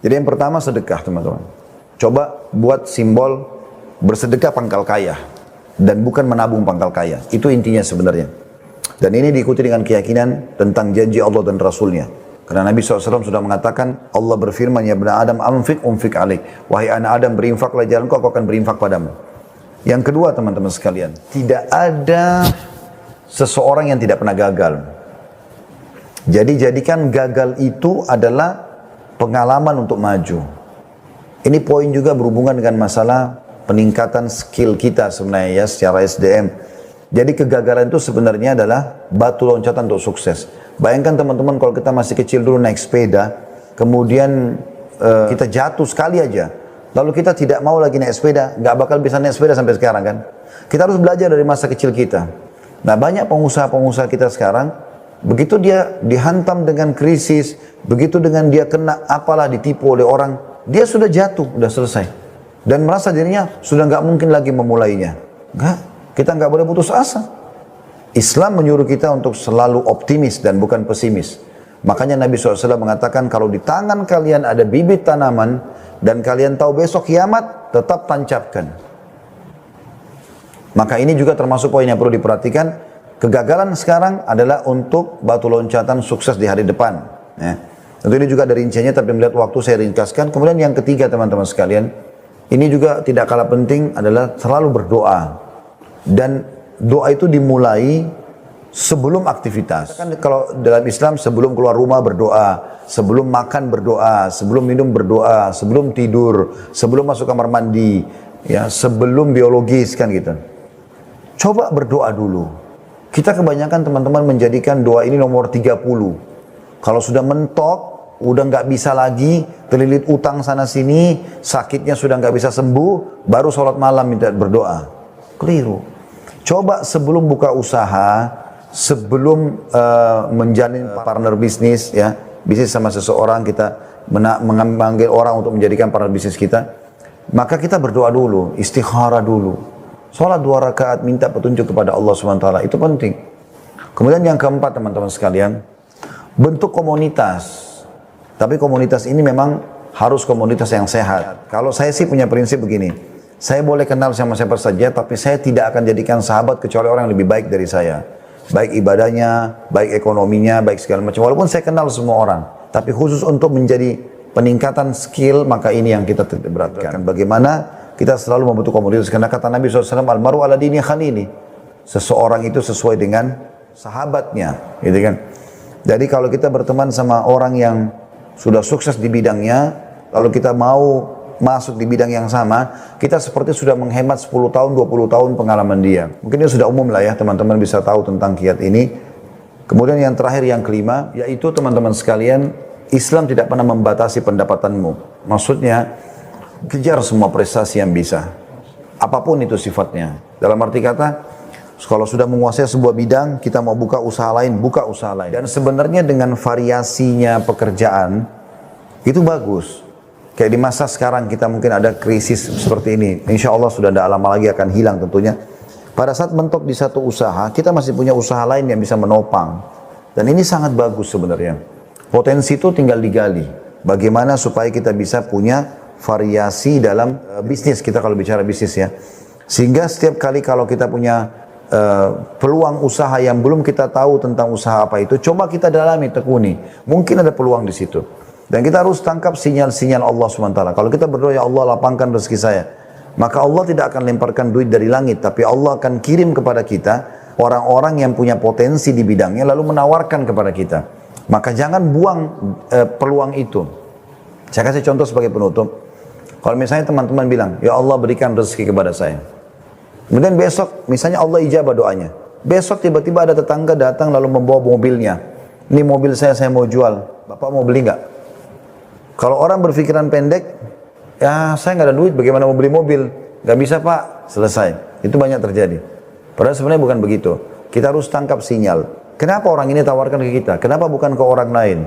Jadi yang pertama sedekah, teman-teman. Coba buat simbol bersedekah pangkal kaya dan bukan menabung pangkal kaya. Itu intinya sebenarnya. Dan ini diikuti dengan keyakinan tentang janji Allah dan Rasulnya. Karena Nabi SAW sudah mengatakan, Allah berfirman, ya bani Adam anfik umfik alaik. Wahai anak Adam, berinfaklah jalanku, aku akan berinfak padamu. Yang kedua, teman-teman sekalian, tidak ada seseorang yang tidak pernah gagal. Jadi jadikan gagal itu adalah pengalaman untuk maju. Ini poin juga berhubungan dengan masalah peningkatan skill kita sebenarnya ya, secara SDM. Jadi kegagalan itu sebenarnya adalah batu loncatan untuk sukses. Bayangkan teman-teman kalau kita masih kecil dulu naik sepeda, kemudian kita jatuh sekali aja, lalu kita tidak mau lagi naik sepeda, nggak bakal bisa naik sepeda sampai sekarang kan. Kita harus belajar dari masa kecil kita. Nah banyak pengusaha-pengusaha kita sekarang, begitu dia dihantam dengan krisis, begitu dengan dia kena apalah ditipu oleh orang, dia sudah jatuh, sudah selesai. Dan merasa dirinya sudah nggak mungkin lagi memulainya. Enggak, kita nggak boleh putus asa. Islam menyuruh kita untuk selalu optimis dan bukan pesimis. Makanya Nabi SAW mengatakan kalau di tangan kalian ada bibit tanaman dan kalian tahu besok kiamat, tetap tancapkan. Maka ini juga termasuk poin yang perlu diperhatikan. Kegagalan sekarang adalah untuk batu loncatan sukses di hari depan. Ya. Tentu ini juga ada rinciannya, tapi melihat waktu saya ringkaskan. Kemudian yang ketiga teman-teman sekalian, ini juga tidak kalah penting adalah selalu berdoa. Dan doa itu dimulai sebelum aktivitas. Kan kalau dalam Islam sebelum keluar rumah berdoa, sebelum makan berdoa, sebelum minum berdoa, sebelum tidur, sebelum masuk kamar mandi, ya, sebelum biologis kan gitu. Coba berdoa dulu. Kita kebanyakan teman-teman menjadikan doa ini nomor 30. Kalau sudah mentok, udah nggak bisa lagi, terlilit utang sana sini, sakitnya sudah nggak bisa sembuh, baru sholat malam minta berdoa. Keliru. Coba sebelum buka usaha, sebelum menjalin partner bisnis, ya, bisnis sama seseorang, kita memanggil orang untuk menjadikan partner bisnis kita, maka kita berdoa dulu, istikharah dulu. Sholat 2 rakaat, minta petunjuk kepada Allah SWT, itu penting. Kemudian yang keempat teman-teman sekalian, bentuk komunitas. Tapi komunitas ini memang harus komunitas yang sehat. Kalau saya sih punya prinsip begini, saya boleh kenal sama siapa saja, tapi saya tidak akan jadikan sahabat kecuali orang yang lebih baik dari saya. Baik ibadahnya, baik ekonominya, baik segala macam. Walaupun saya kenal semua orang, tapi khusus untuk menjadi peningkatan skill, maka ini yang kita beratkan. Bagaimana kita selalu membutuhkan komunitas, karena kata Nabi SAW, Al-maru ala dini khalili. Seseorang itu sesuai dengan sahabatnya, gitu kan. Jadi kalau kita berteman sama orang yang sudah sukses di bidangnya, lalu kita mau masuk di bidang yang sama, kita seperti sudah menghemat 10 tahun, 20 tahun pengalaman dia. Mungkin ini sudah umum lah ya, teman-teman bisa tahu tentang kiat ini. Kemudian yang terakhir, yang kelima, yaitu teman-teman sekalian, Islam tidak pernah membatasi pendapatanmu. Maksudnya, kejar semua prestasi yang bisa, apapun itu sifatnya. Dalam arti kata, kalau sudah menguasai sebuah bidang, kita mau buka usaha lain, buka usaha lain. Dan sebenarnya dengan variasinya pekerjaan, itu bagus. Kayak di masa sekarang kita mungkin ada krisis seperti ini. Insya Allah sudah tidak lama lagi akan hilang tentunya. Pada saat mentok di satu usaha, kita masih punya usaha lain yang bisa menopang. Dan ini sangat bagus sebenarnya. Potensi itu tinggal digali. Bagaimana supaya kita bisa punya variasi dalam bisnis, kita kalau bicara bisnis ya. Sehingga setiap kali kalau kita punya peluang usaha yang belum kita tahu tentang usaha apa itu, coba kita dalami, tekuni. Mungkin ada peluang di situ. Dan kita harus tangkap sinyal-sinyal Allah SWT. Kalau kita berdoa, ya Allah lapangkan rezeki saya, maka Allah tidak akan lemparkan duit dari langit, tapi Allah akan kirim kepada kita orang-orang yang punya potensi di bidangnya, lalu menawarkan kepada kita. Maka jangan buang peluang itu. Saya kasih contoh sebagai penutup. Kalau misalnya teman-teman bilang, ya Allah berikan rezeki kepada saya. Kemudian besok, misalnya Allah ijabah doanya. Besok tiba-tiba ada tetangga datang lalu membawa mobilnya. Ini mobil saya mau jual. Bapak mau beli nggak? Kalau orang berpikiran pendek, ya saya nggak ada duit, bagaimana mau beli mobil? Nggak bisa Pak, selesai. Itu banyak terjadi. Padahal sebenarnya bukan begitu. Kita harus tangkap sinyal. Kenapa orang ini tawarkan ke kita? Kenapa bukan ke orang lain?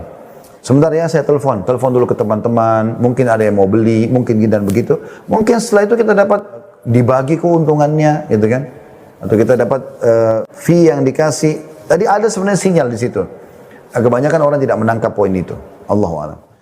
Sebentar ya, saya telepon dulu ke teman-teman, mungkin ada yang mau beli, mungkin gini dan begitu. Mungkin setelah itu kita dapat dibagi keuntungannya, gitu kan? Atau kita dapat fee yang dikasih. Tadi ada sebenarnya sinyal di situ. Kebanyakan orang tidak menangkap poin itu. Allahu a'lam.